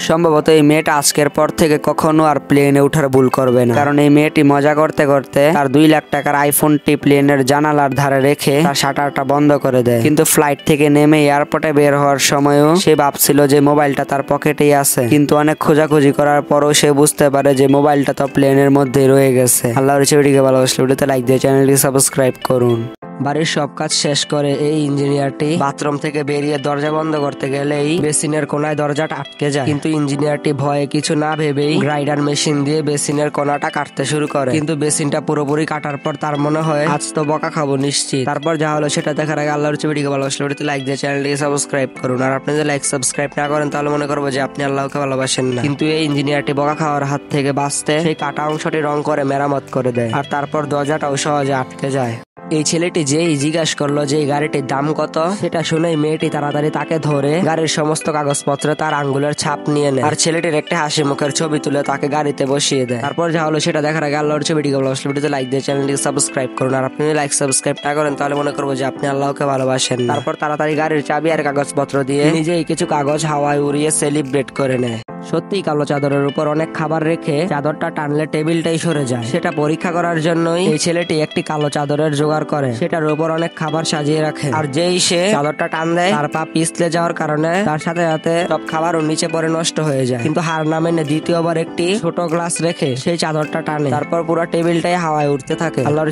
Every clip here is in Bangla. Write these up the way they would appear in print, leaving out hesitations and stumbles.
সম্ভবত এই মেয়েটা আজকের পর থেকে কখনো আর প্লেনে ওঠার ভুল করবে না, কারণ এই মেয়েটি মজা করতে করতে তার 2 লাখ টাকার আইফোনটি প্লেনের জানালার ধারে রেখে তার শাটারটা বন্ধ করে দেয়। কিন্তু ফ্লাইট থেকে নেমে এয়ারপোর্টে বের হওয়ার সময়ও সে ভাবছিল যে মোবাইলটা তার পকেটেই আছে, কিন্তু অনেক খোঁজাখুঁজি করার পরও সে বুঝতে পারে যে মোবাইলটা তো প্লেনের মধ্যেই রয়ে গেছে। আল্লাহর ভিডিওকে ভালোবাসলে ভিডিওতে লাইক দিয়ে চ্যানেলটি সাবস্ক্রাইব করুন। বাড়ির সব কাজ শেষ করে এই ইঞ্জিনিয়ারটি বাথরুম থেকে বেরিয়ে দরজা বন্ধ করতে গেলেই বেসিনের কোনায় দরজাটা আটকে যায়। কিন্তু ইঞ্জিনিয়ারটি ভয়ে কিছু না ভেবেই গ্রাইডার মেশিন দিয়ে বেসিনের কোনাটা কাটতে শুরু করে। কিন্তু বেসিনটা পুরোপুরি কাটার পর তার মনে হয় আজ তো বকা খাবো নিশ্চিত। তারপর যা হলো সেটা দেখার আগে আল্লাহর ভিডিওকে ভালোবাসলে ভিডিওতে লাইক দিয়ে চ্যানেলটিকে সাবস্ক্রাইব করুন। আর আপনি যদি লাইক সাবস্ক্রাইব না করেন তাহলে মনে করবো যে আপনি আল্লাহকে ভালোবাসেন না। কিন্তু এই ইঞ্জিনিয়ারটি বকা খাওয়ার হাত থেকে বাঁচতে সেই কাটা অংশটি রং করে মেরামত করে দেয়, আর তারপর দরজাটাও সহজে আটকে যায়। এই ছেলেটি যেই জিজ্ঞাসা করলো যে এই গাড়িটির দাম কত, সেটা শুনেই মেয়েটি তাড়াতাড়ি তাকে ধরে গাড়ির সমস্ত কাগজপত্র তার আঙ্গুলের ছাপ নিয়ে নেয়, আর ছেলেটির একটা হাসি মুখের ছবি তুলে তাকে গাড়িতে বসিয়ে দেয়। তারপর যা হলো সেটা দেখার আগে আল্লাহর ভিডিওতে লাইক দিয়ে চ্যানেলটিকে সাবস্ক্রাইব করুন। আর আপনি লাইক সাবস্ক্রাইব না করেন তাহলে মনে করবো যে আপনি আল্লাহকে ভালোবাসেন। তারপর তাড়াতাড়ি গাড়ির চাবি আর কাগজপত্র দিয়ে নিজেই কিছু কাগজ হাওয়ায় উড়িয়ে সেলিব্রেট করে নেয়। সত্যি কালো চাদরের উপর অনেক খাবার রেখে চাদরটা টানলে টেবিলটাই সরে যায়। সেটা পরীক্ষা করার জন্যই এই ছেলেটি একটি কালো চাদরের জোগাড় করে, সেটার উপর অনেক খাবার সাজিয়ে রাখে। আর যেই সে চাদরটা টান দেয় তার পা পিছলে যাওয়ার কারণে তার সাথে সাথে সব খাবারও নিচে পড়ে নষ্ট হয়ে যায়। কিন্তু হার না মেনে দ্বিতীয়বার একটি ছোট গ্লাস রেখে সেই চাদরটা টানে, তারপর পুরো টেবিলটাই হাওয়ায় উঠতে থাকে। আল্লাহর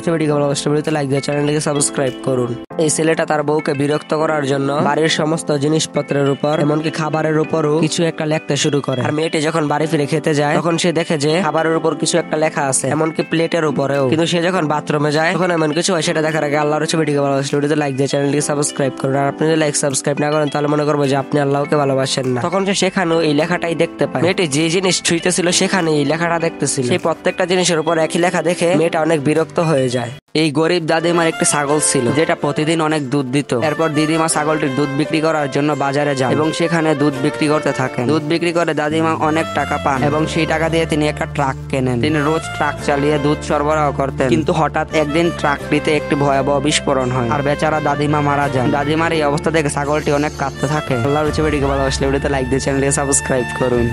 ভিডিওতে লাইক দিয়ে চ্যানেলটিকে সাবস্ক্রাইব করুন। এই ছেলেটা তার বউকে বিরক্ত করার জন্য বাড়ির সমস্ত জিনিসপত্রের উপর এমনকি খাবারের উপরও কিছু একটা লিখতে শুরু করে। আর মেয়েটি যখন বাড়ি ফিরে খেতে যায় তখন সে দেখে যে খাবারের উপর কিছু একটা লেখা আছে, এমনকি প্লেটের উপরেও। কিন্তু সে যখন বাথরুমে যায় তখন এমন কিছু হয় সেটা দেখার আগে আল্লাহর ভিডিওতে লাইক দিয়ে চ্যানেলটিকে সাবস্ক্রাইব করুন। আর আপনি যদি লাইক সাবস্ক্রাইব না করেন তাহলে মনে করবো যে আপনি আল্লাহকে ভালোবাসেন না। তখন সে সেখানেও এই লেখাটাই দেখতে পায়। মেয়েটি যে জিনিস ছুঁইতেছিল সেখানে এই লেখাটা দেখতেছিল। সেই প্রত্যেকটা জিনিসের উপর একই লেখা দেখে মেয়েটা অনেক বিরক্ত হয়ে যায়। এই গরিব দাদিমার একটি ছাগল ছিল যেটা প্রতিদিন অনেক দুধ দিত। এরপর দিদিমা ছাগলটির দুধ বিক্রি করার জন্য বাজারে যান এবং সেখানে দুধ বিক্রি করতে থাকেন। দুধ বিক্রি করে দাদিমা অনেক টাকা পান এবং সেই টাকা দিয়ে তিনি একটা ট্রাক কেনেন। তিনি রোজ ট্রাক চালিয়ে দুধ সরবরাহ করতেন। কিন্তু হঠাৎ একদিন ট্রাকটিতে একটি ভয়াবহ বিস্ফোরণ হয় আর বেচারা দাদিমা মারা যান। দাদিমার এই অবস্থা দেখে ছাগলটি অনেক কাঁদতে থাকে। আল্লাহর ভিডিওকে ভালোবাসলে ভিডিওতে লাইক দিয়ে চ্যানেলটিকে সাবস্ক্রাইব করুন।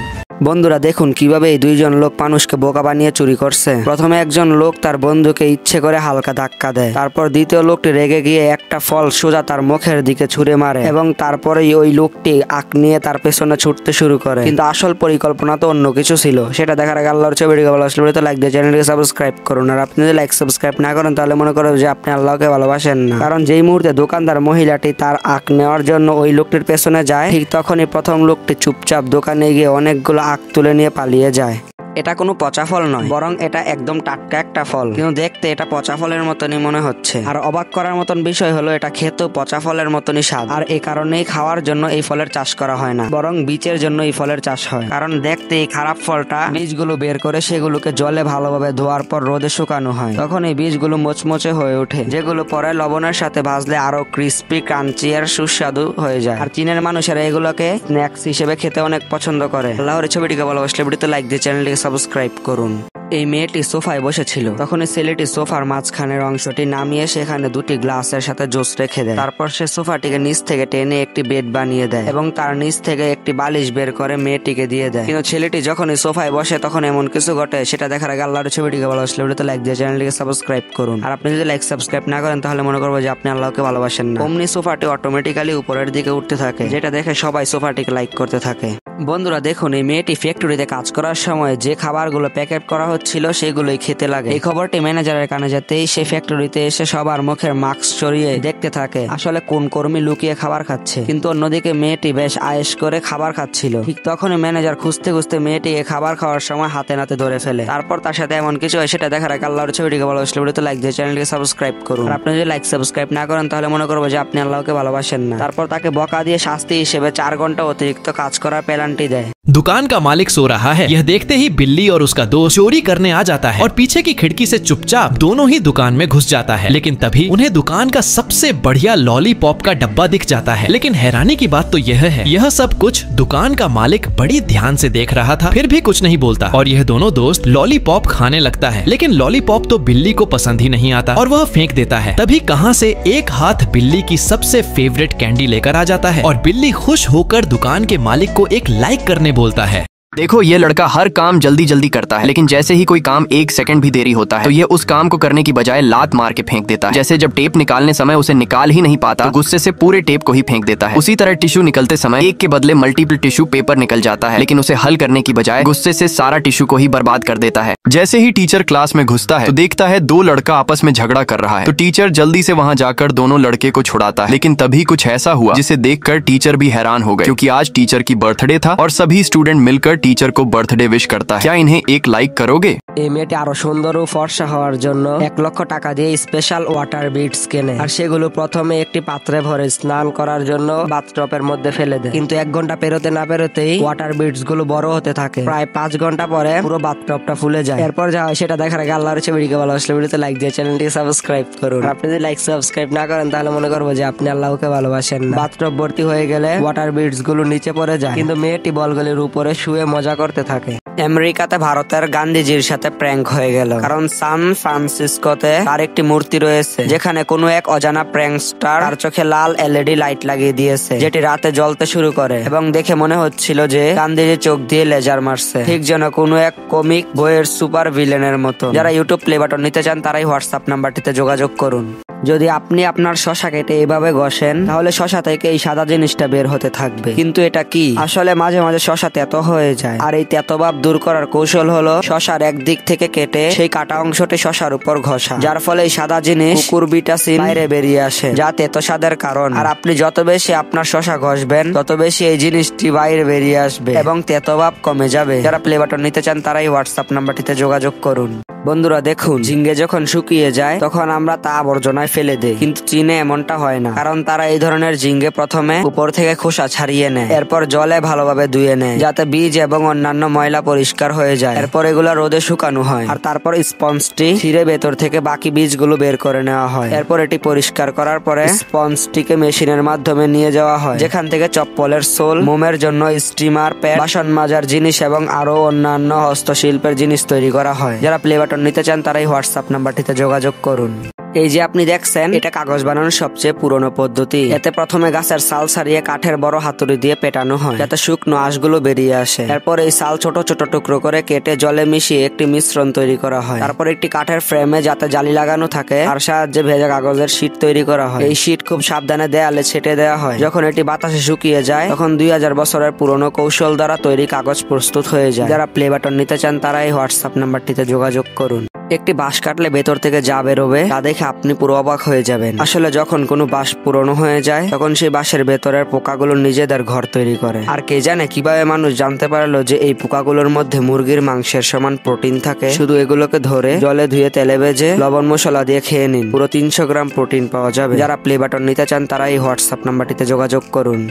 বন্ধুরা দেখুন কিভাবে এই দুইজন লোক মানুষকে বোকা বানিয়ে চুরি করছে। প্রথমে একজন লোক তার বন্ধুকে ইচ্ছে করে হালকা ধাক্কা দেয়, তারপর দ্বিতীয় লোকটি রেগে গিয়ে একটা ফল সোজা তার মুখের দিকে ছুঁড়ে মারে এবং তারপরেই ওই লোকটি আঁক নিয়ে তার পেছনে ছুটতে শুরু করে। কিন্তু আসল পরিকল্পনা তো অন্য কিছু ছিল। সেটা দেখার আগে আল্লাহর ভিডিওকে ভালোবাসলে লাইক দিয়ে চ্যানেলটিকে সাবস্ক্রাইব করুন। আর আপনি যদি লাইক সাবস্ক্রাইব না করেন তাহলে মনে করবেন যে আপনি আল্লাহকে ভালোবাসেন না, কারণ যেই মুহূর্তে দোকানদার মহিলাটি তার আঁক নেওয়ার জন্য ওই লোকটির পেছনে যায়, ঠিক তখনই প্রথম লোকটি চুপচাপ দোকানে গিয়ে অনেকগুলো আঁক তুলে নিয়ে পালিয়ে যায়। এটা কোনো পচা ফল নয়, বরং এটা একদম টাটকা একটা ফল, কিন্তু দেখতে এটা পচা ফলের মতনই মনে হচ্ছে। আর অবাক করার মতন বিষয় হলো এটা খেতেও পচা ফলের মতনই স্বাদ। আর এই কারণেই খাওয়ার জন্য এই ফলের চাষ করা হয় না, বরং বীজের জন্য এই ফলের চাষ হয়। কারণ দেখতে এই খারাপ ফলটা বীজগুলো বের করে সেগুলোকে জলে ভালোভাবে ধোয়ার পর রোদে শুকানো হয়, তখন এই বীজগুলো মোচমোচে হয়ে ওঠে, যেগুলো পরে লবণের সাথে ভাজলে আরো ক্রিস্পি ক্রাঞ্চি আর সুস্বাদু হয়ে যায়। আর চীনের মানুষেরা এগুলোকে স্ন্যাক্স হিসেবে খেতে অনেক পছন্দ করে। আল্লাহর ছবিটিকে ভালোবাসলে ভিডিওতে লাইক দিয়ে চ্যানেলটিকে সাবস্ক্রাইব করুন। এই মেয়েটি সোফায় বসেছিল, তখন ছেলেটি সোফার মাঝখানের অংশটি নামিয়ে সেখানে দুটি গ্লাসের সাথে জুস রেখে দেয়। তারপর সে সোফাটিকে নিচ থেকে টেনে একটি বেড বানিয়ে দেয় এবং তার নিচ থেকে একটি বালিশ বের করে মেয়েটিকে দিয়ে দেয়। কিন্তু ছেলেটি যখনই সোফায় বসে তখন এমন কিছু ঘটে সেটা দেখার আগে আল্লাহর ছবিটিকে ভালোবাসলে ভিডিওতে লাইক দিয়ে চ্যানেলটিকে সাবস্ক্রাইব করুন। আর আপনি যদি লাইক সাবস্ক্রাইব না করেন তাহলে মনে করবো যে আপনি আল্লাহকে ভালোবাসেন না। অমনি সোফাটি অটোমেটিক্যালি উপরের দিকে উঠতে থাকে, যেটা দেখে সবাই সোফাটিকে লাইক করতে থাকে। বন্ধুরা দেখুন এই মেয়েটি ফ্যাক্টরিতে কাজ করার সময় যে খাবারগুলো প্যাকেট করা হচ্ছিল সেগুলোই খেতে লাগে। এই খবরটি ম্যানেজারের কানে যেতেই সে ফ্যাক্টরিতে এসে সবার মুখের মাস্ক সরিয়ে দেখতে থাকে আসলে কোন কর্মী লুকিয়ে খাবার খাচ্ছে। কিন্তু অন্যদিকে মেয়েটি বেশ আয়েশ করে খাবার খাচ্ছিল। ঠিক তখনই ম্যানেজার খুঁজতে খুঁজতে মেয়েটিকে খাবার খাওয়ার সময় হাতে নাতে ধরে ফেলে। তারপর তার সাথে এমন কিছু হয় সেটা দেখার আগে আল্লাহর ছবিটিকে ভালোবাসলে ভিডিওতে লাইক দিয়ে চ্যানেলটিকে সাবস্ক্রাইব করুন। আর আপনি যদি লাইক সাবস্ক্রাইব না করেন তাহলে মনে করবো যে আপনি আল্লাহকে ভালোবাসেন না। তারপর তাকে বকা দিয়ে শাস্তি হিসেবে 4 ঘন্টা অতিরিক্ত কাজ করার পেনাল্টি দেয়। दुकान का मालिक सो रहा है। यह देखते ही बिल्ली और उसका दोस्त चोरी करने आ जाता है और पीछे की खिड़की से चुपचाप दोनों ही दुकान में घुस जाता है। लेकिन तभी उन्हें दुकान का सबसे बढ़िया लॉलीपॉप का डब्बा दिख जाता है। लेकिन हैरानी की बात तो यह है, यह सब कुछ दुकान का मालिक बड़ी ध्यान से देख रहा था, फिर भी कुछ नहीं बोलता और यह दोनों दोस्त लॉलीपॉप खाने लगता है। लेकिन लॉलीपॉप तो बिल्ली को पसंद ही नहीं आता और वह फेंक देता है। तभी कहां से एक हाथ बिल्ली की सबसे फेवरेट कैंडी लेकर आ जाता है और बिल्ली खुश होकर दुकान के मालिक को एक लाइक करने बोलता है। देखो ये लड़का हर काम जल्दी जल्दी करता है, लेकिन जैसे ही कोई काम 1 सेकंड भी देरी होता है तो ये उस काम को करने की बजाय लात मार के फेंक देता है। जैसे जब टेप निकालने समय उसे निकाल ही नहीं पाता तो गुस्से से पूरे टेप को ही फेंक देता है। उसी तरह टिश्यू निकलते समय एक के बदले मल्टीपल टिश्यू पेपर निकल जाता है, लेकिन उसे हल करने की बजाय गुस्से से सारा टिश्यू को ही बर्बाद कर देता है। जैसे ही टीचर क्लास में घुसता है तो देखता है 2 लड़का आपस में झगड़ा कर रहा है, तो टीचर जल्दी से वहाँ जाकर दोनों लड़के को छुड़ाता है। लेकिन तभी कुछ ऐसा हुआ जिसे देखकर टीचर भी हैरान हो गए, क्योंकि आज टीचर की बर्थडे था और सभी स्टूडेंट मिलकर टीचर को बर्थडे विश करता है। क्या इन्हें एक लाइक करोगे? এই মেয়েটি আরো সুন্দর ও ফর্সা হওয়ার জন্য 1 লক্ষ টাকা দিয়ে স্পেশাল ওয়াটার বিটস কেনে, আর সেগুলো প্রথমে একটি পাত্রে ভরে স্নান করার জন্য বাথটবের মধ্যে ফেলে দেয়। কিন্তু 1 ঘন্টা পেরোতে না পেরোতেই ওয়াটার বিটস গুলো বড় হতে থাকে। প্রায় 5 ঘন্টা পরে পুরো বাথটবটা ফুলে যায়। এরপর যা হয় সেটা দেখার আগে আল্লাহর কাছে ভিডিও ভালোবাসলে ভিডিওতে লাইক দিয়ে চ্যানেলটি সাবস্ক্রাইব করুন। আর আপনি যদি লাইক সাবস্ক্রাইব না করেন তাহলে মনে করবো যে আপনি আল্লাহকে ভালোবাসেন না। বাথটব ভর্তি হয়ে গেলে ওয়াটার বিটস গুলো নিচে পড়ে যায়, কিন্তু মেয়েটি বলগুলির উপরে শুয়ে মজা করতে থাকে। আমেরিকাতে ভারতের গান্ধীজির সাথে প্র্যাঙ্ক হয়ে গেল, কারণ সান ফ্রান্সিসকোতে তার একটি মূর্তি রয়েছে যেখানে কোনো এক অজানা প্র্যাঙ্কস্টার তার চোখে লাল এলইডি লাইট লাগিয়ে দিয়েছে, যেটি রাতে জ্বলতে শুরু করে এবং দেখে মনে হচ্ছিল যে গান্ধীজি চোখ দিয়ে লেজার মারছে, ঠিক যেন কোনো এক কমিক বইয়ের সুপার ভিলেনের মতো। যারা ইউটিউব প্লে বাটন নিতে চান তারাই হোয়াটসঅ্যাপ নাম্বারটিতে যোগাযোগ করুন। যদি আপনি আপনার শশা কেটে এভাবে ঘষেন তাহলে শশা থেকে এই সাদা জিনিসটা বের হতে থাকবে। কিন্তু এটা কি? আসলে মাঝে মাঝে শশা তেতো হয়ে যায়, আর এই তেতোভাব দূর করার কৌশল হলো শশার একদিক থেকে কেটে সেই কাটা অংশটি শশার উপর ঘষা, যার ফলে এই সাদা জিনিস কুকুরবিটাসিন বাইরে বেরিয়ে আসে, যা তেতো স্বাদের কারণ। আর আপনি যত বেশি আপনার শশা ঘষবেন তত বেশি এই জিনিসটি বাইরে বেরিয়ে আসবে এবং তেতোভাব কমে যাবে। যারা প্লে বাটন নিতে চান তারাই হোয়াটসঅ্যাপ নাম্বারটিতে যোগাযোগ করুন। বন্ধুরা দেখুন, ঝিঙ্গে যখন শুকিয়ে যায় তখন আমরা তা আবর্জনায় ফেলে দেই, কিন্তু চীনে এমনটা হয় না, কারণ তারা এই ধরনের ঝিঙ্গে প্রথমে উপর থেকে খোসা ছাড়িয়ে নেয়, এরপর জলে ভালোভাবে ধুয়ে নেয় যাতে বীজ এবং অন্যান্য ময়লা পরিষ্কার হয়ে যায়। এরপর এগুলো রোদে শুকানো হয়, আর তারপর স্পঞ্জটি ছিঁড়ে ভেতর থেকে বাকি বীজগুলো বের করে নেওয়া হয়। এরপর এটি পরিষ্কার করার পরে স্পঞ্জটিকে মেশিনের মাধ্যমে নিয়ে যাওয়া হয়, যেখান থেকে চপ্পলের সোল, মোমের জন্য স্টিমার প্যাড, বাসন মাজার জিনিস এবং আরো অন্যান্য হস্তশিল্পের জিনিস তৈরি করা হয়। যারা প্লে বাটন নিতে চান তারাই হোয়াটসঅ্যাপ নাম্বারটিতে যোগাযোগ করুন। এই যে আপনি দেখছেন, এটা কাগজ বানানোর সবচেয়ে পুরনো পদ্ধতি। এতে প্রথমে গাছের ছাল ছাড়িয়ে কাঠের বড় হাতুড়ি দিয়ে পেটানো হয় যাতে শুকনো আঁশগুলো বেরিয়ে আসে। এরপর এই ছাল ছোট ছোট টুকরো করে কেটে জলে মিশিয়ে একটি মিশ্রণ তৈরি করা হয়। তারপর একটি কাঠের ফ্রেমে যাতে জালি লাগানো থাকে তার সাহায্যে ভেজা কাগজের শীট তৈরি করা হয়। এই শীট খুব সাবধানে দেয়ালে ছেটে দেওয়া হয়। যখন এটি বাতাসে শুকিয়ে যায় তখন 2000 বছরের পুরনো কৌশল দ্বারা তৈরি কাগজ প্রস্তুত হয়ে যায়। যারা প্লে বাটন নিতে চান তারা এই হোয়াটসঅ্যাপ নাম্বারটিতে যোগাযোগ করুন। একটি বাঁশ কাটলে ভেতর থেকে যা বেরোবে তা দেখে আপনি পুরো অবাক হয়ে যাবেন। আসলে যখন কোনো বাঁশ পুরনো হয়ে যায় তখন সেই বাঁশের ভেতরের পোকাগুলো নিজেদের ঘর তৈরি করে। আর কে জানে কিভাবে মানুষ জানতে পারলো যে এই পোকাগুলোর মধ্যে মুরগির মাংসের সমান প্রোটিন থাকে। শুধু এগুলোকে ধরে জলে ধুয়ে তেলে ভেজে লবণ মশলা দিয়ে খেয়ে নিন, পুরো 300 গ্রাম প্রোটিন পাওয়া যাবে। যারা প্লে বাটন নিতে চান তারা এই হোয়াটসঅ্যাপ নাম্বারটিতে যোগাযোগ করুন।